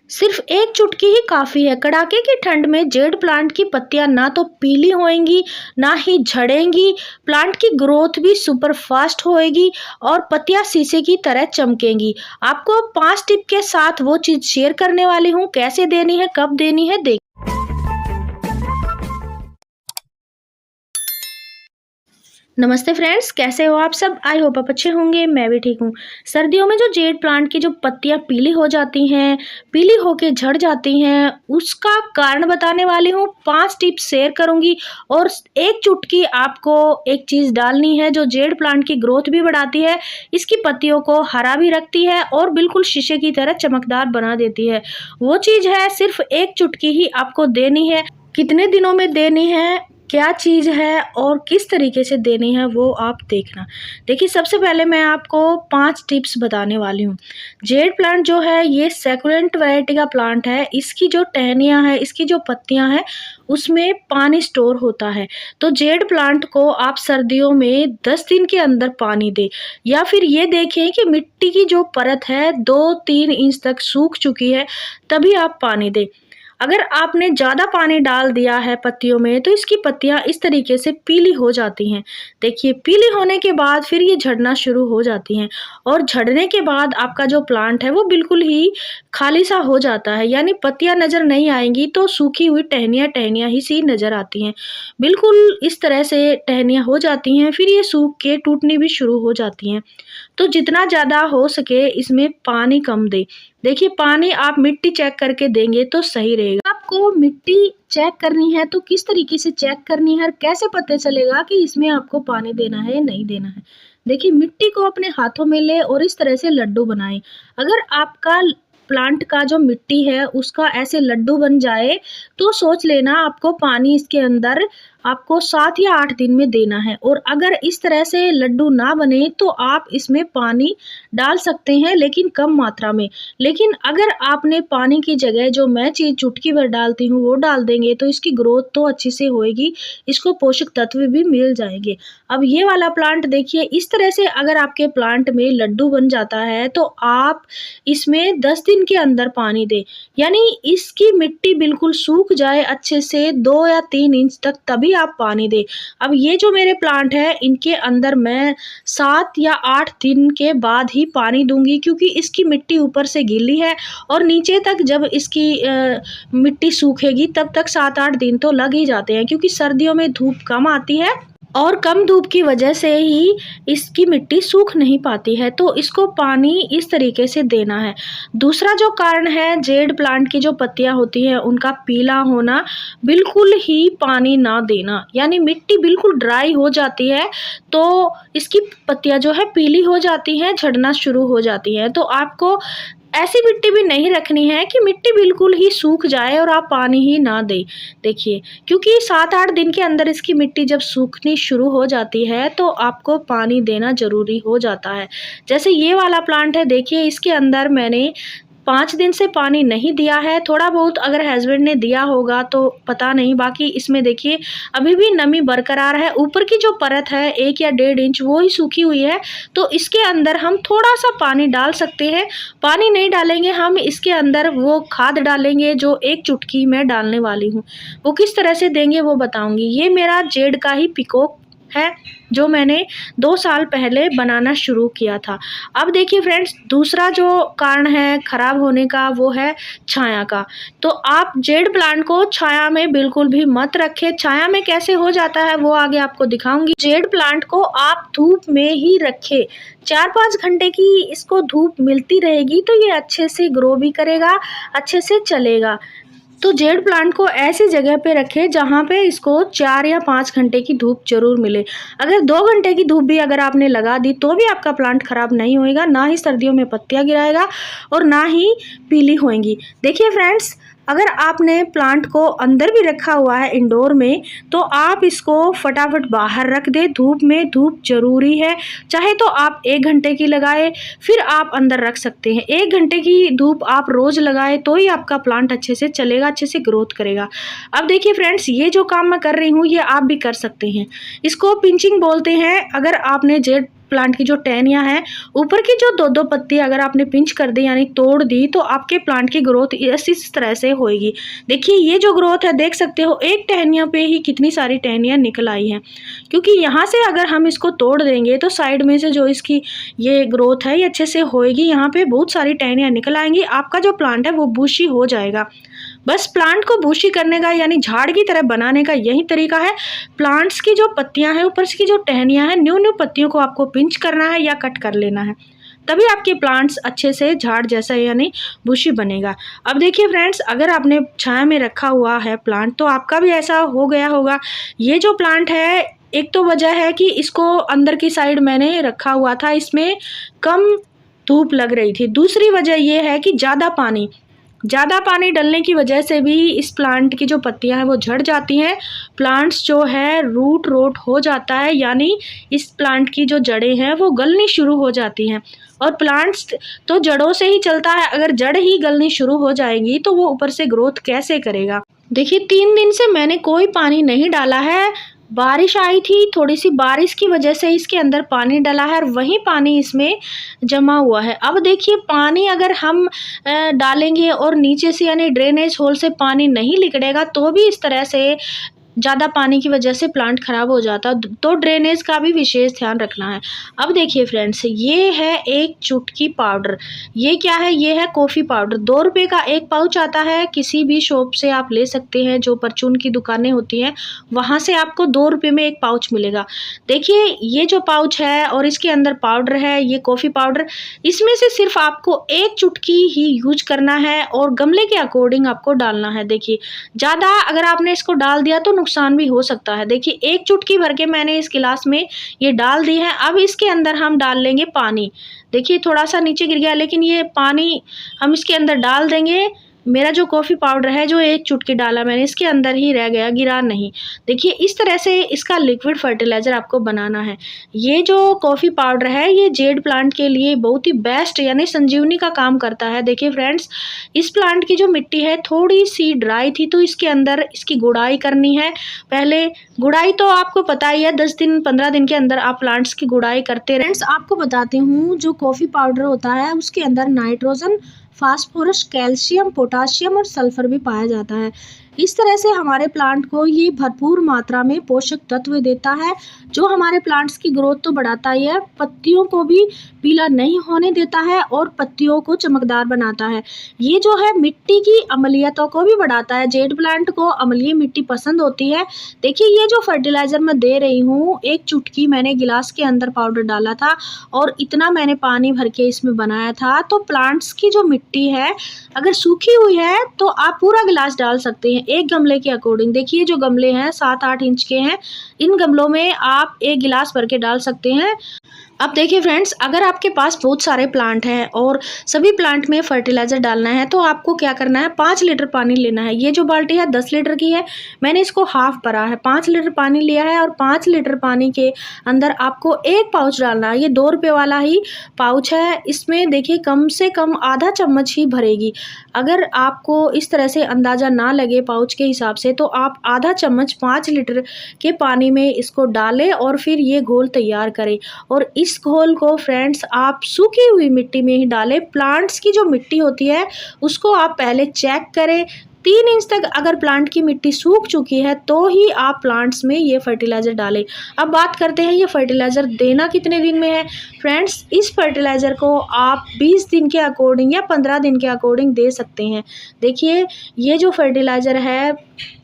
सिर्फ एक चुटकी ही काफ़ी है। कड़ाके की ठंड में जेड प्लांट की पत्तियां ना तो पीली होएंगी, ना ही झड़ेंगी। प्लांट की ग्रोथ भी सुपर फास्ट होएगी और पत्तियां शीशे की तरह चमकेंगी। आपको 5 टिप के साथ वो चीज़ शेयर करने वाली हूँ, कैसे देनी है, कब देनी है, देख। नमस्ते फ्रेंड्स, कैसे हो आप सब। आई होप आप अच्छे होंगे, मैं भी ठीक हूँ। सर्दियों में जो जेड प्लांट की जो पत्तियां पीली हो जाती हैं, पीली होके झड़ जाती हैं, उसका कारण बताने वाली हूँ। 5 टिप्स शेयर करूंगी और एक चुटकी आपको एक चीज़ डालनी है जो जेड प्लांट की ग्रोथ भी बढ़ाती है, इसकी पत्तियों को हरा भी रखती है और बिल्कुल शीशे की तरह चमकदार बना देती है। वो चीज़ है, सिर्फ एक चुटकी ही आपको देनी है। कितने दिनों में देनी है, क्या चीज़ है और किस तरीके से देनी है, वो आप देखना। देखिए, सबसे पहले मैं आपको 5 टिप्स बताने वाली हूँ। जेड प्लांट जो है ये सैकुलेंट वैरायटी का प्लांट है। इसकी जो टहनियाँ हैं, इसकी जो पत्तियाँ हैं, उसमें पानी स्टोर होता है। तो जेड प्लांट को आप सर्दियों में 10 दिन के अंदर पानी दें, या फिर ये देखें कि मिट्टी की जो परत है 2-3 इंच तक सूख चुकी है, तभी आप पानी दें। अगर आपने ज़्यादा पानी डाल दिया है पत्तियों में, तो इसकी पत्तियां इस तरीके से पीली हो जाती हैं। देखिए, पीली होने के बाद फिर ये झड़ना शुरू हो जाती हैं और झड़ने के बाद आपका जो प्लांट है वो बिल्कुल ही खाली सा हो जाता है, यानी पत्तियां नज़र नहीं आएंगी, तो सूखी हुई टहनियाँ टहनियाँ ही सी नज़र आती हैं। बिल्कुल इस तरह से टहनियाँ हो जाती हैं, फिर ये सूख के टूटनी भी शुरू हो जाती हैं। तो जितना ज़्यादा हो सके इसमें पानी कम दें। देखिए, पानी आप मिट्टी चेक करके देंगे तो सही रहेगा। आपको मिट्टी चेक करनी है तो किस तरीके से चेक करनी है और कैसे पता चलेगा कि इसमें आपको पानी देना है या नहीं देना है। देखिए, मिट्टी को अपने हाथों में ले और इस तरह से लड्डू बनाएं। अगर आपका प्लांट का जो मिट्टी है उसका ऐसे लड्डू बन जाए, तो सोच लेना आपको पानी इसके अंदर आपको 7 या 8 दिन में देना है। और अगर इस तरह से लड्डू ना बने तो आप इसमें पानी डाल सकते हैं, लेकिन कम मात्रा में। लेकिन अगर आपने पानी की जगह जो मैं चीज़ चुटकी भर डालती हूँ वो डाल देंगे, तो इसकी ग्रोथ तो अच्छी से होएगी, इसको पोषक तत्व भी मिल जाएंगे। अब ये वाला प्लांट देखिए, इस तरह से अगर आपके प्लांट में लड्डू बन जाता है तो आप इसमें 10 दिन के अंदर पानी दें, यानी इसकी मिट्टी बिल्कुल सूख जाए अच्छे से 2 या 3 इंच तक, तभी आप पानी दें। अब ये जो मेरे प्लांट है, इनके अंदर मैं 7 या 8 दिन के बाद ही पानी दूंगी, क्योंकि इसकी मिट्टी ऊपर से गीली है और नीचे तक जब इसकी मिट्टी सूखेगी तब तक 7-8 दिन तो लग ही जाते हैं, क्योंकि सर्दियों में धूप कम आती है और कम धूप की वजह से ही इसकी मिट्टी सूख नहीं पाती है। तो इसको पानी इस तरीके से देना है। दूसरा जो कारण है, जेड प्लांट की जो पत्तियां होती हैं उनका पीला होना, बिल्कुल ही पानी ना देना, यानी मिट्टी बिल्कुल ड्राई हो जाती है तो इसकी पत्तियां जो है पीली हो जाती हैं, झड़ना शुरू हो जाती हैं। तो आपको ऐसी मिट्टी भी नहीं रखनी है कि मिट्टी बिल्कुल ही सूख जाए और आप पानी ही ना दें। देखिए, क्योंकि 7-8 दिन के अंदर इसकी मिट्टी जब सूखनी शुरू हो जाती है तो आपको पानी देना ज़रूरी हो जाता है। जैसे ये वाला प्लांट है, देखिए इसके अंदर मैंने 5 दिन से पानी नहीं दिया है। थोड़ा बहुत अगर हस्बैंड ने दिया होगा तो पता नहीं, बाकी इसमें देखिए अभी भी नमी बरकरार है। ऊपर की जो परत है 1 या 1.5 इंच वो ही सूखी हुई है, तो इसके अंदर हम थोड़ा सा पानी डाल सकते हैं। पानी नहीं डालेंगे, हम इसके अंदर वो खाद डालेंगे जो एक चुटकी मैं डालने वाली हूँ। वो किस तरह से देंगे वो बताऊँगी। ये मेरा जेड का ही पिकॉक है जो मैंने 2 साल पहले बनाना शुरू किया था। अब देखिए फ्रेंड्स, दूसरा जो कारण है खराब होने का वो है छाया का। तो आप जेड प्लांट को छाया में बिल्कुल भी मत रखें। छाया में कैसे हो जाता है वो आगे आपको दिखाऊंगी। जेड प्लांट को आप धूप में ही रखें। 4-5 घंटे की इसको धूप मिलती रहेगी तो ये अच्छे से ग्रो भी करेगा, अच्छे से चलेगा। तो जेड प्लांट को ऐसी जगह पे रखें जहाँ पे इसको 4 या 5 घंटे की धूप जरूर मिले। अगर 2 घंटे की धूप भी अगर आपने लगा दी तो भी आपका प्लांट खराब नहीं होएगा, ना ही सर्दियों में पत्तियां गिराएगा और ना ही पीली होएंगी। देखिए फ्रेंड्स, अगर आपने प्लांट को अंदर भी रखा हुआ है इंडोर में, तो आप इसको फटाफट बाहर रख दें धूप में। धूप जरूरी है, चाहे तो आप 1 घंटे की लगाए फिर आप अंदर रख सकते हैं। 1 घंटे की धूप आप रोज़ लगाए तो ही आपका प्लांट अच्छे से चलेगा, अच्छे से ग्रोथ करेगा। अब देखिए फ्रेंड्स, ये जो काम मैं कर रही हूँ ये आप भी कर सकते हैं। इसको पिंचिंग बोलते हैं। अगर आपने जेड प्लांट की जो टहनियाँ हैं, ऊपर की जो 2-2 पत्ती अगर आपने पिंच कर दी यानी तोड़ दी, तो आपके प्लांट की ग्रोथ इस तरह से होएगी। देखिए ये जो ग्रोथ है देख सकते हो, एक टहनियों पे ही कितनी सारी टहनियाँ निकल आई हैं, क्योंकि यहाँ से अगर हम इसको तोड़ देंगे तो साइड में से जो इसकी ये ग्रोथ है ये अच्छे से होएगी। यहाँ पे बहुत सारी टहनियाँ निकल आएंगी, आपका जो प्लांट है वो बुशी हो जाएगा। बस प्लांट को बुशी करने का यानी झाड़ की तरह बनाने का यही तरीका है। प्लांट्स की जो पत्तियां हैं, ऊपर की जो टहनियां हैं, न्यू न्यू पत्तियों को आपको पिंच करना है या कट कर लेना है, तभी आपके प्लांट्स अच्छे से झाड़ जैसा यानी बुशी बनेगा। अब देखिए फ्रेंड्स, अगर आपने छाया में रखा हुआ है प्लांट तो आपका भी ऐसा हो गया होगा। ये जो प्लांट है, एक तो वजह है कि इसको अंदर की साइड मैंने रखा हुआ था, इसमें कम धूप लग रही थी। दूसरी वजह ये है कि ज़्यादा पानी डलने की वजह से भी इस प्लांट की जो पत्तियां हैं वो झड़ जाती हैं। प्लांट्स जो है रूट रोट हो जाता है, यानी इस प्लांट की जो जड़ें हैं वो गलनी शुरू हो जाती हैं। और प्लांट्स तो जड़ों से ही चलता है, अगर जड़ ही गलनी शुरू हो जाएंगी तो वो ऊपर से ग्रोथ कैसे करेगा। देखिए 3 दिन से मैंने कोई पानी नहीं डाला है। बारिश आई थी, थोड़ी सी बारिश की वजह से इसके अंदर पानी डला है और वही पानी इसमें जमा हुआ है। अब देखिए पानी अगर हम डालेंगे और नीचे से यानी ड्रेनेज होल से पानी नहीं निकलेगा तो भी इस तरह से ज़्यादा पानी की वजह से प्लांट ख़राब हो जाता, तो ड्रेनेज का भी विशेष ध्यान रखना है। अब देखिए फ्रेंड्स, ये है एक चुटकी पाउडर। ये क्या है? ये है कॉफ़ी पाउडर। 2 रुपये का एक पाउच आता है, किसी भी शॉप से आप ले सकते हैं, जो परचून की दुकानें होती हैं वहाँ से आपको 2 रुपये में एक पाउच मिलेगा। देखिए ये जो पाउच है और इसके अंदर पाउडर है, ये कॉफ़ी पाउडर, इसमें से सिर्फ आपको एक चुटकी ही यूज करना है और गमले के अकॉर्डिंग आपको डालना है। देखिए ज़्यादा अगर आपने इसको डाल दिया तो नुकसान भी हो सकता है। देखिए 1 चुटकी भर के मैंने इस गिलास में ये डाल दी है। अब इसके अंदर हम डाल लेंगे पानी। देखिए थोड़ा सा नीचे गिर गया, लेकिन ये पानी हम इसके अंदर डाल देंगे। मेरा जो कॉफ़ी पाउडर है, जो 1 चुटकी डाला मैंने, इसके अंदर ही रह गया, गिरा नहीं। देखिए इस तरह से इसका लिक्विड फर्टिलाइज़र आपको बनाना है। ये जो कॉफ़ी पाउडर है ये जेड प्लांट के लिए बहुत ही बेस्ट यानी संजीवनी का काम करता है। देखिए फ्रेंड्स, इस प्लांट की जो मिट्टी है थोड़ी सी ड्राई थी, तो इसके अंदर इसकी गुड़ाई करनी है। पहले गुड़ाई तो आपको पता ही है, 10 दिन 15 दिन के अंदर आप प्लांट्स की गुड़ाई करते रहें। फ्रेंड्स आपको बताती हूँ, जो कॉफ़ी पाउडर होता है उसके अंदर नाइट्रोजन, फास्फोरस, कैल्शियम, पोटाशियम और सल्फर भी पाया जाता है। इस तरह से हमारे प्लांट को ये भरपूर मात्रा में पोषक तत्व देता है, जो हमारे प्लांट्स की ग्रोथ तो बढ़ाता ही है, पत्तियों को भी पीला नहीं होने देता है और पत्तियों को चमकदार बनाता है। ये जो है मिट्टी की अम्लीयतों को भी बढ़ाता है। जेड प्लांट को अम्लीय मिट्टी पसंद होती है। देखिए ये जो फर्टिलाइज़र मैं दे रही हूँ, 1 चुटकी मैंने गिलास के अंदर पाउडर डाला था और इतना मैंने पानी भर के इसमें बनाया था। तो प्लांट्स की जो मिट्टी है अगर सूखी हुई है तो आप पूरा गिलास डाल सकते हैं, एक गमले के अकॉर्डिंग। देखिए जो गमले हैं 7-8 इंच के हैं, इन गमलों में आप 1 गिलास भर के डाल सकते हैं। अब देखिए फ्रेंड्स, अगर आपके पास बहुत सारे प्लांट हैं और सभी प्लांट में फर्टिलाइज़र डालना है तो आपको क्या करना है, 5 लीटर पानी लेना है। ये जो बाल्टी है 10 लीटर की है, मैंने इसको हाफ भरा है, 5 लीटर पानी लिया है और 5 लीटर पानी के अंदर आपको 1 पाउच डालना है। ये 2 रुपये वाला ही पाउच है, इसमें देखिए कम से कम आधा चम्मच ही भरेगी। अगर आपको इस तरह से अंदाज़ा ना लगे पाउच के हिसाब से तो आप आधा चम्मच 5 लीटर के पानी में इसको डालें और फिर ये घोल तैयार करें। और इस घोल को फ्रेंड्स आप सूखी हुई मिट्टी में ही डालें। प्लांट्स की जो मिट्टी होती है उसको आप पहले चेक करें। 3 इंच तक अगर प्लांट की मिट्टी सूख चुकी है तो ही आप प्लांट्स में ये फर्टिलाइज़र डालें। अब बात करते हैं ये फर्टिलाइज़र देना कितने दिन में है। फ्रेंड्स इस फर्टिलाइज़र को आप 20 दिन के अकॉर्डिंग या 15 दिन के अकॉर्डिंग दे सकते हैं। देखिए ये जो फर्टिलाइज़र है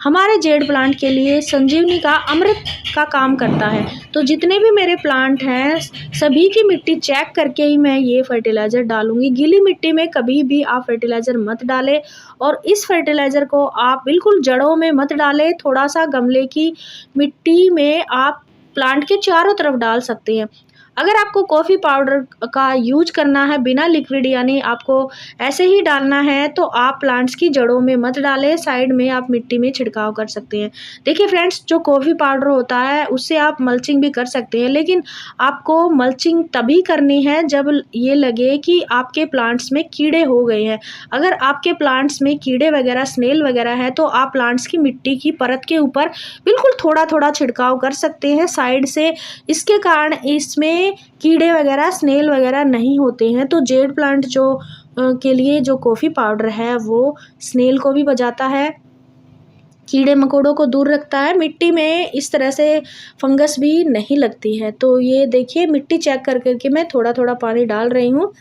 हमारे जेड प्लांट के लिए संजीवनी का अमृत का काम करता है। तो जितने भी मेरे प्लांट हैं सभी की मिट्टी चेक करके ही मैं ये फर्टिलाइज़र डालूंगी। गीली मिट्टी में कभी भी आप फर्टिलाइज़र मत डालें और इस फर्टिलाइज़र को आप बिल्कुल जड़ों में मत डालें। थोड़ा सा गमले की मिट्टी में आप प्लांट के चारों तरफ डाल सकते हैं। अगर आपको कॉफ़ी पाउडर का यूज करना है बिना लिक्विड यानी आपको ऐसे ही डालना है तो आप प्लांट्स की जड़ों में मत डालें, साइड में आप मिट्टी में छिड़काव कर सकते हैं। देखिए फ्रेंड्स, जो कॉफ़ी पाउडर होता है उससे आप मल्चिंग भी कर सकते हैं, लेकिन आपको मल्चिंग तभी करनी है जब ये लगे कि आपके प्लांट्स में कीड़े हो गए हैं। अगर आपके प्लांट्स में कीड़े वगैरह, स्नेल वगैरह है तो आप प्लांट्स की मिट्टी की परत के ऊपर बिल्कुल थोड़ा थोड़ा छिड़काव कर सकते हैं साइड से। इसके कारण इसमें इसमें कीड़े वगैरह, स्नेल वगैरह नहीं होते हैं। तो जेड प्लांट जो के लिए जो कॉफ़ी पाउडर है वो स्नेल को भी बचाता है, कीड़े मकोड़ों को दूर रखता है, मिट्टी में इस तरह से फंगस भी नहीं लगती है। तो ये देखिए मिट्टी चेक कर कर के मैं थोड़ा-थोड़ा पानी डाल रही हूँ।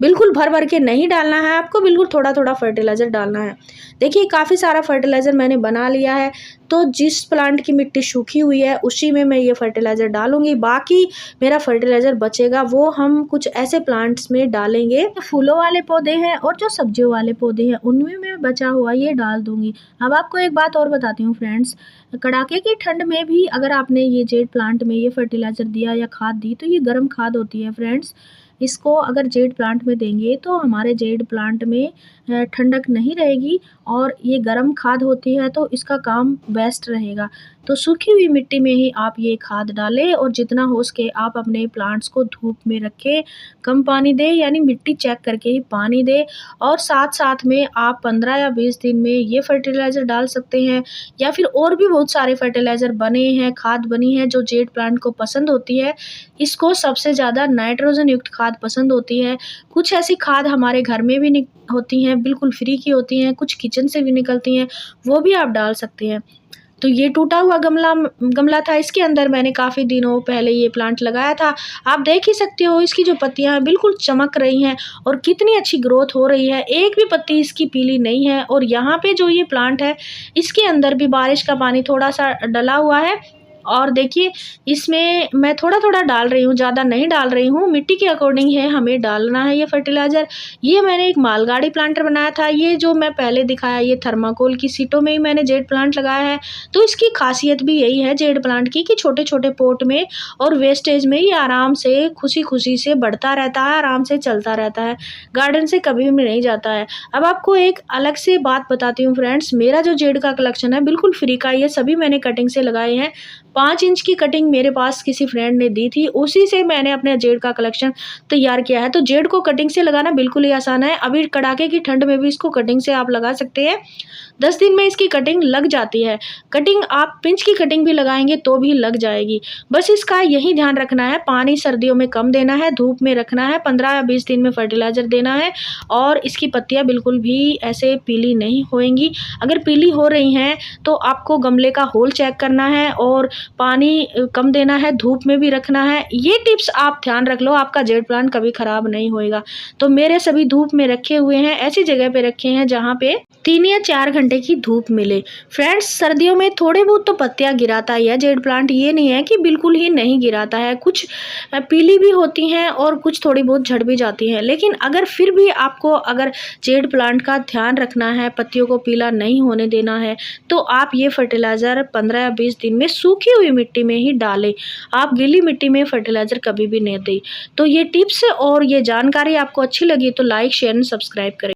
बिल्कुल भर-भर के नहीं डालना है आपको, बिल्कुल थोड़ा-थोड़ा फर्टिलाइज़र डालना है। देखिए काफ़ी सारा फर्टिलाइज़र मैंने बना लिया है, तो जिस प्लांट की मिट्टी सूखी हुई है उसी में मैं ये फर्टिलाइज़र डालूँगी। बाकी मेरा फर्टिलाइज़र बचेगा वो हम कुछ ऐसे प्लांट्स में डालेंगे, फूलों वाले पौधे हैं और जो सब्जियों वाले पौधे हैं उनमें मैं बचा हुआ ये डाल दूँगी। अब आपको एक बात और बताती हूँ फ्रेंड्स, कड़ाके की ठंड में भी अगर आपने ये जेड प्लांट में ये फर्टिलाइज़र दिया या खाद दी तो ये गर्म खाद होती है फ्रेंड्स। इसको अगर जेड प्लांट में देंगे तो हमारे जेड प्लांट में ठंडक नहीं रहेगी और ये गर्म खाद होती है तो इसका काम बेस्ट रहेगा। तो सूखी हुई मिट्टी में ही आप ये खाद डालें और जितना हो सके आप अपने प्लांट्स को धूप में रखें, कम पानी दें, यानी मिट्टी चेक करके ही पानी दें। और साथ-साथ में आप 15 या 20 दिन में ये फर्टिलाइज़र डाल सकते हैं, या फिर और भी बहुत सारे फर्टिलाइज़र बने हैं, खाद बनी है जो जेड प्लांट को पसंद होती है। इसको सबसे ज़्यादा नाइट्रोजन युक्त खाद पसंद होती है। कुछ ऐसी खाद हमारे घर में भी होती हैं, बिल्कुल फ्री की होती हैं, कुछ किचन से भी निकलती हैं, वो भी आप डाल सकते हैं। तो ये टूटा हुआ गमला था, इसके अंदर मैंने काफ़ी दिनों पहले ये प्लांट लगाया था। आप देख ही सकते हो इसकी जो पत्तियाँ हैं बिल्कुल चमक रही हैं और कितनी अच्छी ग्रोथ हो रही है। एक भी पत्ती इसकी पीली नहीं है। और यहाँ पे जो ये प्लांट है इसके अंदर भी बारिश का पानी थोड़ा-सा डला हुआ है। और देखिए इसमें मैं थोड़ा-थोड़ा डाल रही हूँ, ज़्यादा नहीं डाल रही हूँ, मिट्टी के अकॉर्डिंग है हमें डालना है ये फर्टिलाइज़र। ये मैंने एक मालगाड़ी प्लांटर बनाया था, ये जो मैं पहले दिखाया ये थर्माकोल की शीटों में ही मैंने जेड प्लांट लगाया है। तो इसकी खासियत भी यही है जेड प्लांट की कि छोटे-छोटे पॉट में और वेस्टेज में ये आराम से खुशी-खुशी से बढ़ता रहता है, आराम से चलता रहता है, गार्डन से कभी भी नहीं जाता है। अब आपको एक अलग से बात बताती हूँ फ्रेंड्स, मेरा जो जेड का कलेक्शन है बिल्कुल फ्री का, ये सभी मैंने कटिंग से लगाए हैं। 5 इंच की कटिंग मेरे पास किसी फ्रेंड ने दी थी, उसी से मैंने अपने जेड का कलेक्शन तैयार किया है। तो जेड को कटिंग से लगाना बिल्कुल ही आसान है। अभी कड़ाके की ठंड में भी इसको कटिंग से आप लगा सकते हैं। 10 दिन में इसकी कटिंग लग जाती है। कटिंग आप पिंच की कटिंग भी लगाएँगे तो भी लग जाएगी। बस इसका यही ध्यान रखना है, पानी सर्दियों में कम देना है, धूप में रखना है, 15 या 20 दिन में फर्टिलाइज़र देना है और इसकी पत्तियाँ बिल्कुल भी ऐसे पीली नहीं होएँगी। अगर पीली हो रही हैं तो आपको गमले का होल चेक करना है और पानी कम देना है, धूप में भी रखना है। ये टिप्स आप ध्यान रख लो, आपका जेड प्लांट कभी खराब नहीं होएगा। तो मेरे सभी धूप में रखे हुए हैं, ऐसी जगह पे रखे हैं जहाँ पे 3 या 4 घंटे की धूप मिले। फ्रेंड्स सर्दियों में थोड़े बहुत तो पत्तियाँ गिराता ही है जेड प्लांट, ये नहीं है कि बिल्कुल ही नहीं गिराता है। कुछ पीली भी होती हैं और कुछ थोड़ी बहुत झड़ भी जाती हैं। लेकिन अगर फिर भी आपको अगर जेड प्लांट का ध्यान रखना है, पत्तियों को पीला नहीं होने देना है, तो आप ये फर्टिलाइज़र 15 या 20 दिन में सूखी हुई मिट्टी में ही डालें। आप गीली मिट्टी में फर्टिलाइज़र कभी भी नहीं दें। तो ये टिप्स और ये जानकारी आपको अच्छी लगी तो लाइक, शेयर एंड सब्सक्राइब करें।